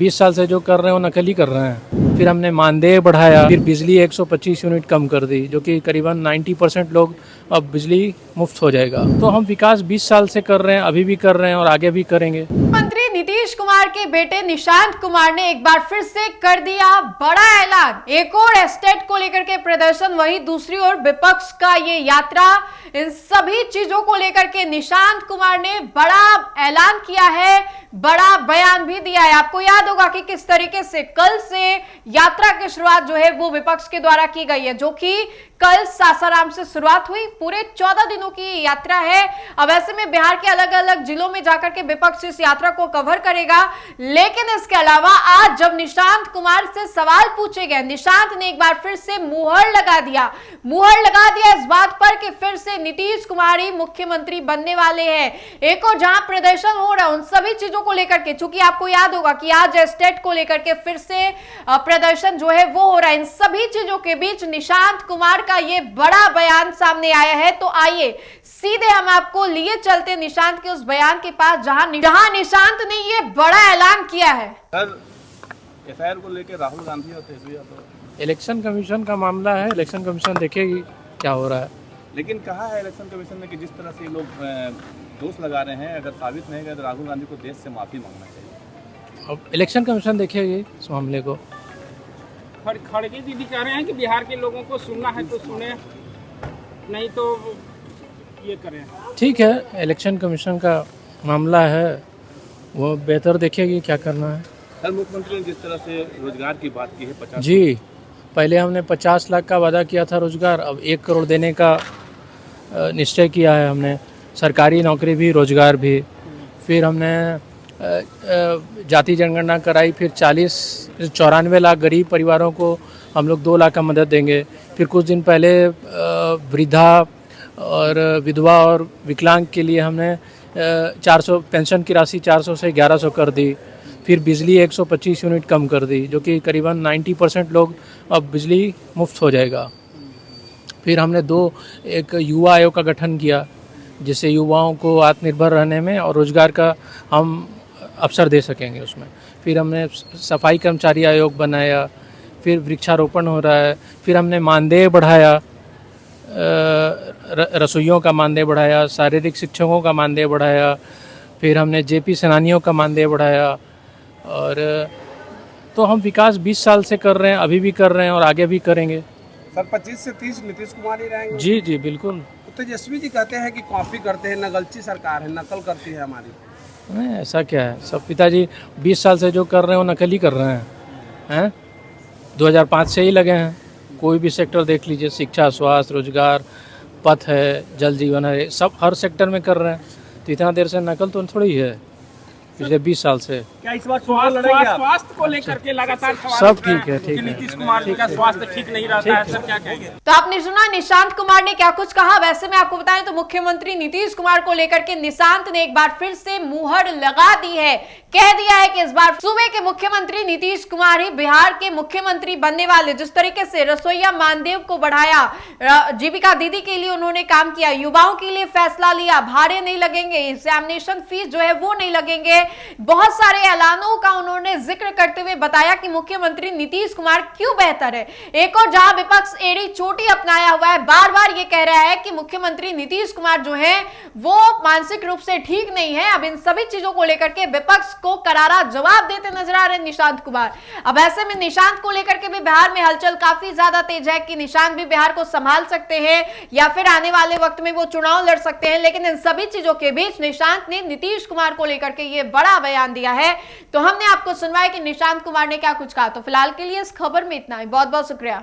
20 साल से जो कर रहे हैं वो नकल ही कर रहे हैं। फिर हमने मानदेय बढ़ाया, फिर बिजली 125 यूनिट कम कर दी, जो कि करीबन 90% लोग अब बिजली मुफ्त हो जाएगा। तो हम विकास 20 साल से कर रहे हैं, अभी भी कर रहे हैं और आगे भी करेंगे। मंत्री नीतीश कुमार के बेटे निशांत कुमार ने एक बार फिर से कर दिया बड़ा ऐलान। एक और एस्टेट को लेकर के प्रदर्शन, वही दूसरी ओर विपक्ष का ये यात्रा, इन सभी चीजों को लेकर के निशांत कुमार ने बड़ा ऐलान किया है, बड़ा बयान भी दिया है। आपको याद होगा कि किस तरीके से कल से यात्रा की शुरुआत जो है वो विपक्ष के द्वारा की गई है, जो कि कल सासाराम से शुरुआत हुई। पूरे 14 दिनों की यात्रा है। अब ऐसे में बिहार के अलग अलग जिलों में जाकर के विपक्ष इस यात्रा को कवर करेगा। लेकिन इसके अलावा आज जब निशांत कुमार से सवाल पूछे गए, निशांत ने एक बार फिर से मुहर लगा दिया इस बात पर कि फिर से नीतीश कुमार ही मुख्यमंत्री बनने वाले हैं। एक और जहां प्रदर्शन हो रहा है उन सभी चीजों को लेकर के, चूंकि आपको याद होगा कि आज एस्टेट को लेकर के फिर से प्रदर्शन जो है वो हो रहा है, इन सभी चीजों के बीच निशांत कुमार का ये बड़ा बयान सामने आया है। तो आइए सीधे हम आपको लिए चलते निशांत के उस बयान के पास जहां निशांत ने ये बड़ा ऐलान किया है। सर, एफआईआर को लेकर राहुल गांधी और तेजस्वी यादव, इलेक्शन कमीशन का मामला है, इलेक्शन कमीशन देखेगी क्या हो रहा है। लेकिन कहा है इलेक्शन कमीशन ने कि जिस तरह से लोग दोष लगा रहे हैं, अगर साबित नहीं गए तो राहुल गांधी को देश से माफी मांगना चाहिए। अब इलेक्शन कमीशन देखेगी इस मामले को। खड़गे दीदी कह रहे हैं कि बिहार के लोगों को सुनना है तो सुने, नहीं तो ये करें। ठीक है, इलेक्शन कमीशन का मामला है, वो बेहतर देखेगी क्या करना है। सर, मुख्यमंत्री ने जिस तरह से रोजगार की बात की है 50 जी, पहले हमने 50 लाख का वादा किया था रोजगार, अब 1 करोड़ देने का निश्चय किया है हमने। सरकारी नौकरी भी, रोजगार भी। फिर हमने जाति जनगणना कराई, फिर 94 लाख गरीब परिवारों को हम लोग 2 लाख का मदद देंगे। फिर कुछ दिन पहले वृद्धा और विधवा और विकलांग के लिए हमने 400 पेंशन की राशि 400 से 1100 कर दी। फिर बिजली 125 यूनिट कम कर दी, जो कि करीबन 90% लोग अब बिजली मुफ्त हो जाएगा। फिर हमने एक युवा आयोग का गठन किया, जिससे युवाओं को आत्मनिर्भर रहने में और रोजगार का हम अवसर दे सकेंगे उसमें। फिर हमने सफाई कर्मचारी आयोग बनाया, फिर वृक्षारोपण हो रहा है। फिर हमने मानदेय बढ़ाया, रसोइयों का मानदेय बढ़ाया, शारीरिक शिक्षकों का मानदेय बढ़ाया। फिर हमने जेपी सेनानियों का मानदेय बढ़ाया। और तो हम विकास 20 साल से कर रहे हैं, अभी भी कर रहे हैं और आगे भी करेंगे। सर, 25 से 30 नीतीश कुमार ही रहेंगे। जी जी बिल्कुल। तो तेजस्वी जी कहते हैं कि कॉपी करते हैं, नकलची सरकार है, नकल करती है हमारी। नहीं, ऐसा क्या है, सब पिताजी 20 साल से जो कर रहे हैं वो नकल ही कर रहे हैं। 2005 से ही लगे हैं। कोई भी सेक्टर देख लीजिए, शिक्षा, स्वास्थ्य, रोजगार, पथ है, जल जीवन है, सब हर सेक्टर में कर रहे हैं। तो इतना देर से नकल तो थोड़ी है, पिछले 20 साल से। क्या इस बार स्वास्थ्य को लेकर के लगातार सब ठीक है, ठीक है। नीतीश कुमार जी का स्वास्थ्य ठीक नहीं रहता है, सर क्या कहेंगे? तो आपने सुना निशांत कुमार ने क्या कुछ कहा। वैसे में आपको बताएं तो मुख्यमंत्री नीतीश कुमार को लेकर के निशांत ने एक बार फिर से मुहर लगा दी है, कह दिया है कि इस बार सूबे के मुख्यमंत्री नीतीश कुमार ही बिहार के मुख्यमंत्री बनने वाले। जिस तरीके से रसोइया मानदेय को बढ़ाया, जीविका दीदी के लिए उन्होंने काम किया, युवाओं के लिए फैसला लिया, भाड़े नहीं लगेंगे, एग्जामिनेशन फीस जो है वो नहीं लगेंगे, बहुत सारे ऐलानों का उन्होंने जिक्र करते हुए बताया कि मुख्यमंत्री नीतीश कुमार क्यों बेहतर है। एक और जहां विपक्ष एड़ी चोटी अपनाया हुआ है, बार बार ये कह रहा है कि मुख्यमंत्री नीतीश कुमार जो है वो मानसिक रूप से ठीक नहीं है। अब इन सभी चीजों को लेकर के विपक्ष को करारा जवाब देते नजर आ रहे हैं निशांत कुमार। अब ऐसे में निशांत को लेकर के भी बिहार में हलचल काफी ज्यादा तेज है कि निशांत भी बिहार को संभाल सकते हैं या फिर आने वाले वक्त में वो चुनाव लड़ सकते हैं। लेकिन इन सभी चीजों के बीच निशांत ने नीतीश कुमार को लेकर के ये बड़ा बयान दिया है। तो हमने आपको सुनवाया कि निशांत कुमार ने क्या कुछ कहा। तो फिलहाल के लिए इस खबर में इतना ही। बहुत बहुत शुक्रिया।